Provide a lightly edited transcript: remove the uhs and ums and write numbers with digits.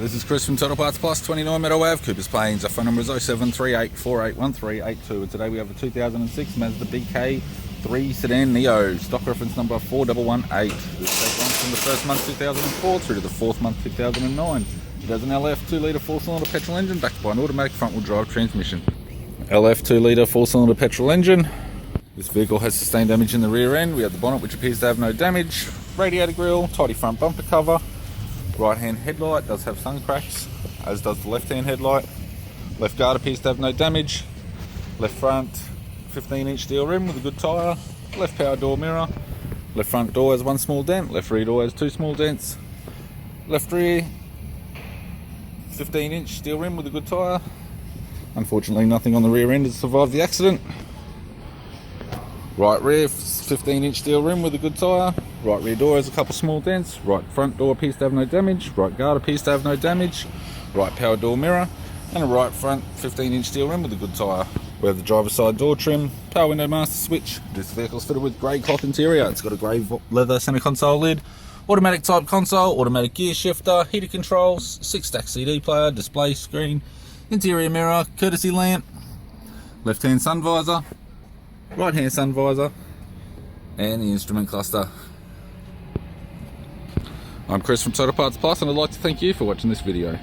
This is Chris from Total Parts Plus, 29 Meadow Ave, Coopers Plains. Our phone number is 0738481382, and today we have a 2006 Mazda BK 3 Sedan Neo, stock reference number 4118. This take runs from the first month 2004 through to the fourth month 2009. It has an LF 2-litre 4-cylinder petrol engine backed by an automatic front-wheel drive transmission. LF 2-litre 4-cylinder petrol engine. This vehicle has sustained damage in the rear end. We have the bonnet, which appears to have no damage, radiator grille, tidy front bumper cover. Right hand headlight does have sun cracks, as does the left hand headlight. Left guard appears to have no damage. Left front 15-inch steel rim with a good tyre. Left power door mirror. Left front door has one small dent. Left rear door has two small dents. Left rear 15-inch steel rim with a good tyre. Unfortunately, nothing on the rear end has survived the accident. Right rear 15-inch steel rim with a good tyre. Right rear door has a couple small dents. Right front door appears to have no damage. Right guard appears to have no damage. Right power door mirror. And a right front 15-inch steel rim with a good tyre. We have the driver's side door trim, power window master switch. This vehicle is fitted with grey cloth interior. It's got a grey leather centre console lid, automatic type console, automatic gear shifter, heated controls, 6-stack CD player, display screen, interior mirror, courtesy lamp, left hand sun visor, right hand sun visor, and the instrument cluster. I'm Chris from Total Parts Plus, and I'd like to thank you for watching this video.